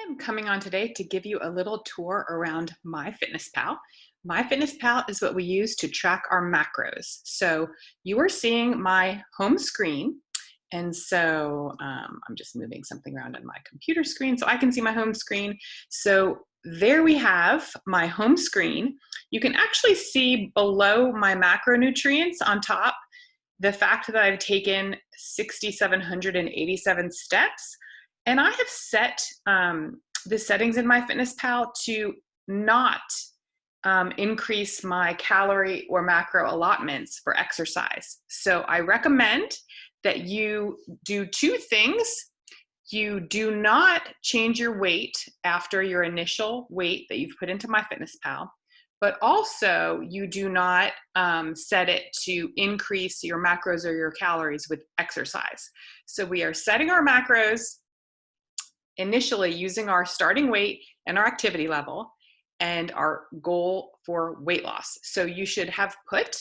am coming on today to give you a little tour around MyFitnessPal. MyFitnessPal is what we use to track our macros. So you are seeing my home screen. And so I'm just moving something around on my computer screen so I can see my home screen. So there we have my home screen. You can actually see below my macronutrients on top the fact that I've taken 6,787 steps. And I have set the settings in MyFitnessPal to not increase my calorie or macro allotments for exercise. So I recommend that you do two things. You do not change your weight after your initial weight that you've put into MyFitnessPal, but also you do not set it to increase your macros or your calories with exercise. So we are setting our macros initially using our starting weight and our activity level and our goal for weight loss. So you should have put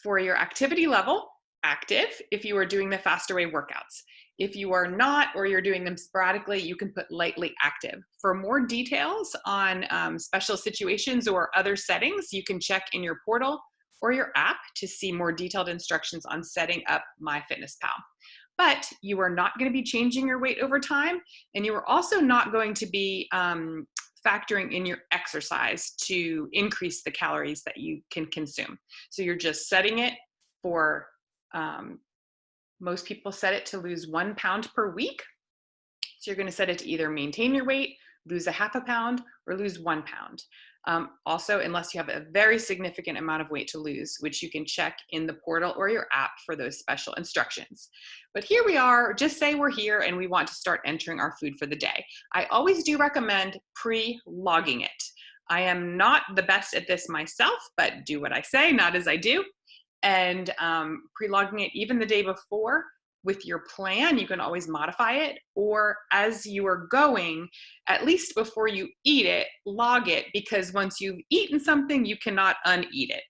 for your activity level, active, if you are doing the faster way workouts. If you are not, or you're doing them sporadically, you can put lightly active. For more details on special situations or other settings, you can check in your portal or your app to see more detailed instructions on setting up MyFitnessPal. But you are not going to be changing your weight over time, and you are also not going to be factoring in your exercise to increase the calories that you can consume. So you're just setting it for, most people set it to lose 1 pound per week. So you're going to set it to either maintain your weight, lose a half a pound, or lose 1 pound. Also, unless you have a very significant amount of weight to lose, which you can check in the portal or your app for those special instructions. But here we are, just say we're here and we want to start entering our food for the day. I always do recommend pre-logging it. I am not the best at this myself, but do what I say, not as I do. And pre-logging it even the day before with your plan, you can always modify it, or as you are going, at least before you eat it, log it, because once you've eaten something, you cannot uneat it.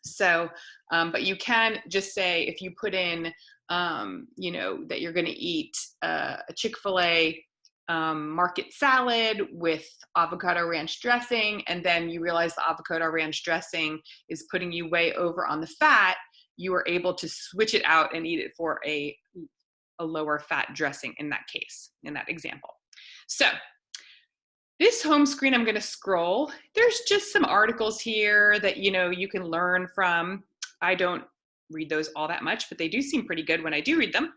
So, but you can just say, if you put in, that you're going to eat a Chick-fil-A market salad with avocado ranch dressing, and then you realize the avocado ranch dressing is putting you way over on the fat, you are able to switch it out and eat it for a lower fat dressing in that case, in that example. So this home screen, I'm going to scroll. There's just some articles here that, you can learn from. I don't read those all that much, but they do seem pretty good when I do read them.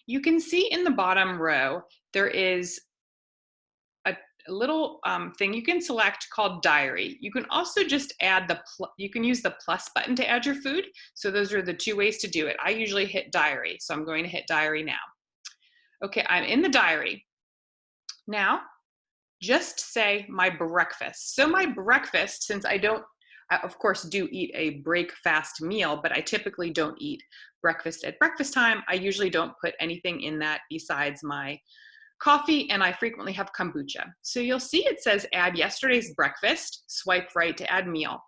You can see in the bottom row, there is a little thing you can select called diary. You can also just add you can use the plus button to add your food. So those are the two ways to do it. I usually hit diary. So I'm going to hit diary now. Okay, I'm in the diary. Now, just say my breakfast. So my breakfast, since I of course do eat a break fast meal, but I typically don't eat breakfast at breakfast time. I usually don't put anything in that besides my coffee, and I frequently have kombucha. So you'll see it says add yesterday's breakfast, swipe right to add meal.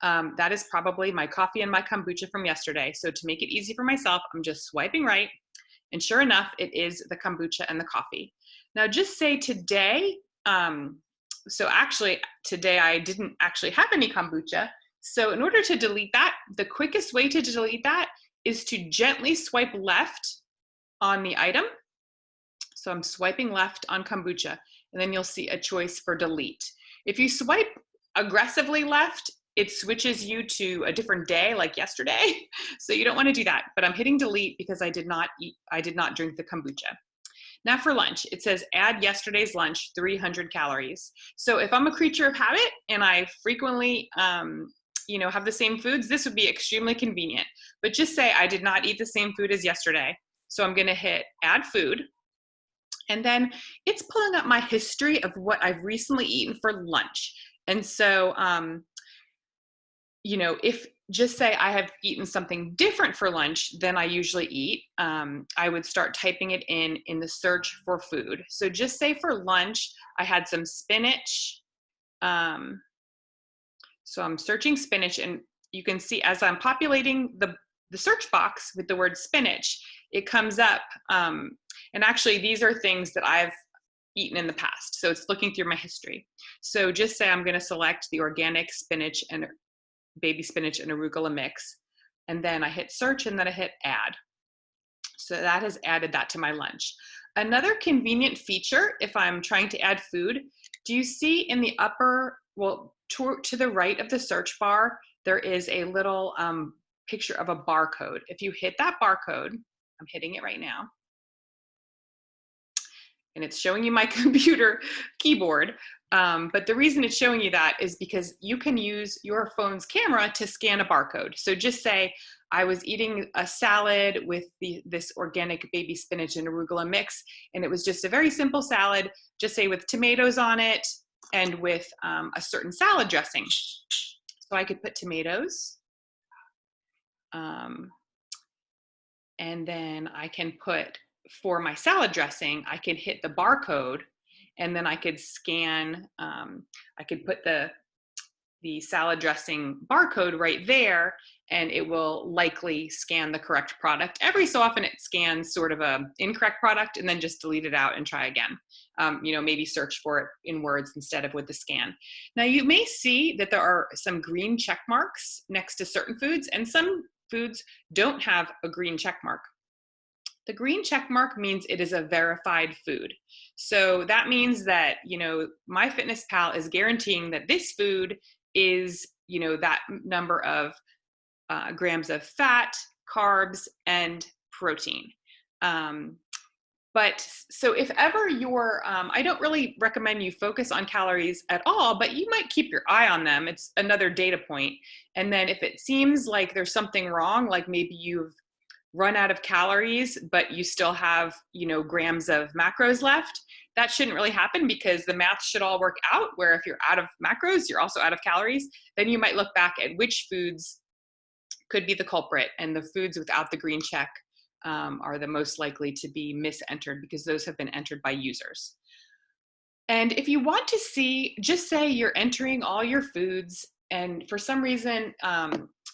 That is probably my coffee and my kombucha from yesterday. So to make it easy for myself, I'm just swiping right, and sure enough, it is the kombucha and the coffee. Now just say today, so actually today I didn't actually have any kombucha. So in order to delete that, the quickest way to delete that is to gently swipe left on the item. So I'm swiping left on kombucha, and then you'll see a choice for delete. If you swipe aggressively left, it switches you to a different day, like yesterday. So you don't want to do that, but I'm hitting delete because I did not drink the kombucha. Now for lunch, it says add yesterday's lunch, 300 calories. So if I'm a creature of habit and I frequently, have the same foods, this would be extremely convenient. But just say I did not eat the same food as yesterday. So I'm going to hit add food. And then it's pulling up my history of what I've recently eaten for lunch. And so, if just say I have eaten something different for lunch than I usually eat, I would start typing it in the search for food. So just say for lunch, I had some spinach. So I'm searching spinach, and you can see as I'm populating the search box with the word spinach, it comes up. And actually, these are things that I've eaten in the past. So it's looking through my history. So just say I'm going to select the organic spinach and baby spinach and arugula mix. And then I hit search and then I hit add. So that has added that to my lunch. Another convenient feature, if I'm trying to add food, do you see in the upper, well, to the right of the search bar, there is a little picture of a barcode. If you hit that barcode, I'm hitting it right now, and it's showing you my computer keyboard. But the reason it's showing you that is because you can use your phone's camera to scan a barcode. So just say I was eating a salad with this organic baby spinach and arugula mix, and it was just a very simple salad, just say with tomatoes on it and with a certain salad dressing. So I could put tomatoes. And then I can put, for my salad dressing, I can hit the barcode, and then I could scan, I could put the salad dressing barcode right there, and it will likely scan the correct product. Every so often it scans sort of a incorrect product and then just delete it out and try again. Maybe search for it in words instead of with the scan. Now you may see that there are some green check marks next to certain foods, and some foods don't have a green check mark. The green check mark means it is a verified food. So that means that, MyFitnessPal is guaranteeing that this food is, that number of grams of fat, carbs, and protein. But so if ever you're, I don't really recommend you focus on calories at all, but you might keep your eye on them. It's another data point. And then if it seems like there's something wrong, like maybe you've run out of calories, but you still have, grams of macros left, that shouldn't really happen because the math should all work out, where if you're out of macros, you're also out of calories. Then you might look back at which foods could be the culprit, and the foods without the green check are the most likely to be misentered because those have been entered by users. And if you want to see, just say you're entering all your foods, and for some reason,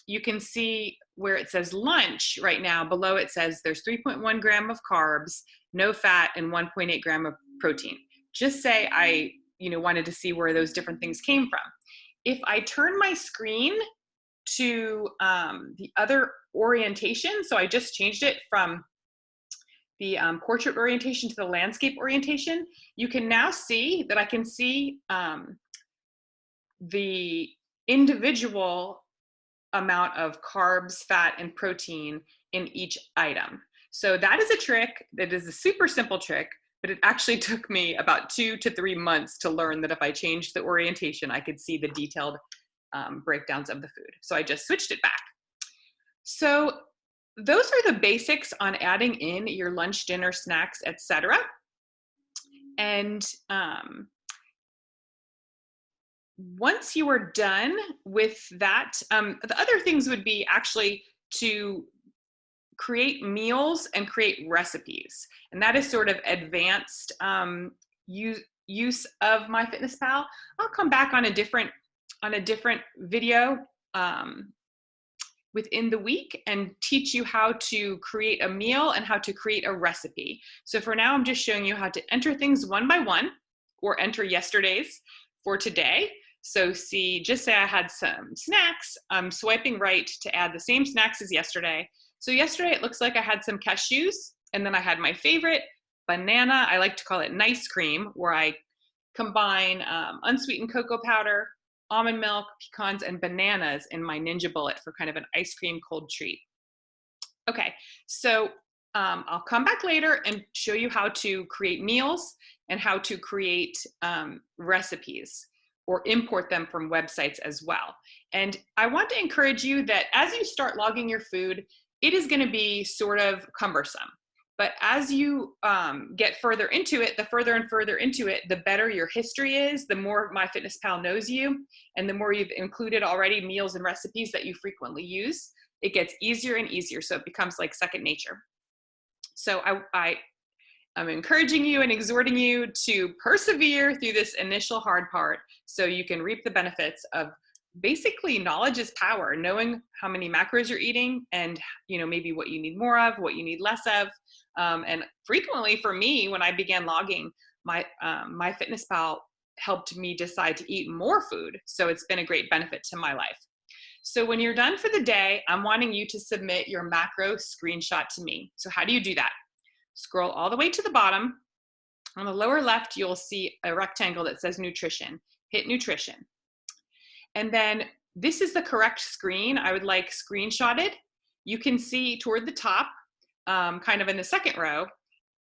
you can see where it says lunch right now. Below it says there's 3.1 gram of carbs, no fat, and 1.8 gram of protein. Just say I wanted to see where those different things came from. If I turn my screen to the other orientation, so I just changed it from the portrait orientation to the landscape orientation, you can now see that I can see the individual amount of carbs, fat, and protein in each item. So that is a trick. That is a super simple trick, but it actually took me about 2 to 3 months to learn that if I changed the orientation, I could see the detailed breakdowns of the food. So I just switched it back. So those are the basics on adding in your lunch, dinner, snacks, etc. And once you are done with that, the other things would be actually to create meals and create recipes. And that is sort of advanced use of MyFitnessPal. I'll come back on a different video within the week and teach you how to create a meal and how to create a recipe. So for now, I'm just showing you how to enter things one by one, or enter yesterday's for today. So just say I had some snacks. I'm swiping right to add the same snacks as yesterday. So yesterday it looks like I had some cashews, and then I had my favorite banana. I like to call it nice cream, where I combine unsweetened cocoa powder, almond milk, pecans, and bananas in my Ninja Bullet for kind of an ice cream cold treat. Okay, so I'll come back later and show you how to create meals and how to create recipes, or import them from websites as well. And I want to encourage you that as you start logging your food, it is going to be sort of cumbersome. But as you get further into it, the further and further into it, the better your history is, the more MyFitnessPal knows you, and the more you've included already meals and recipes that you frequently use, it gets easier and easier. So it becomes like second nature. So I'm encouraging you and exhorting you to persevere through this initial hard part so you can reap the benefits of basically knowledge is power, knowing how many macros you're eating and maybe what you need more of, what you need less of. And frequently for me, when I began logging, MyFitnessPal helped me decide to eat more food. So it's been a great benefit to my life. So when you're done for the day, I'm wanting you to submit your macro screenshot to me. So how do you do that? Scroll all the way to the bottom. On the lower left, you'll see a rectangle that says nutrition. Hit nutrition. And then this is the correct screen I would like screenshotted. You can see toward the top, kind of in the second row,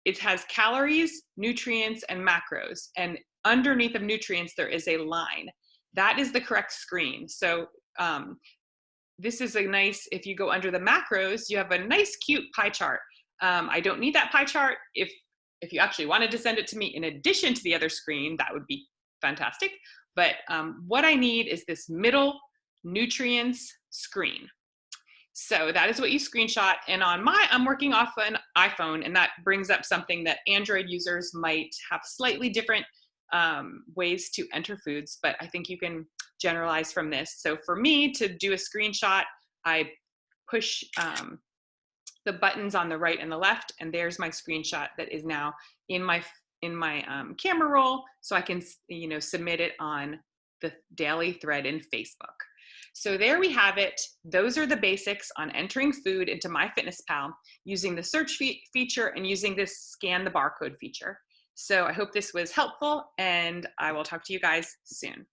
it has calories, nutrients, and macros. And underneath of nutrients, there is a line. That is the correct screen. So this is a nice, if you go under the macros, you have a nice, cute pie chart. I don't need that pie chart. If you actually wanted to send it to me in addition to the other screen, that would be fantastic. But what I need is this middle nutrients screen. So that is what you screenshot. And on I'm working off an iPhone, and that brings up something that Android users might have slightly different ways to enter foods, but I think you can generalize from this. So for me to do a screenshot, I push the buttons on the right and the left, and there's my screenshot that is now in my camera roll, so I can submit it on the daily thread in Facebook. So there we have it. Those are the basics on entering food into MyFitnessPal using the search feature and using this scan the barcode feature. So I hope this was helpful, and I will talk to you guys soon.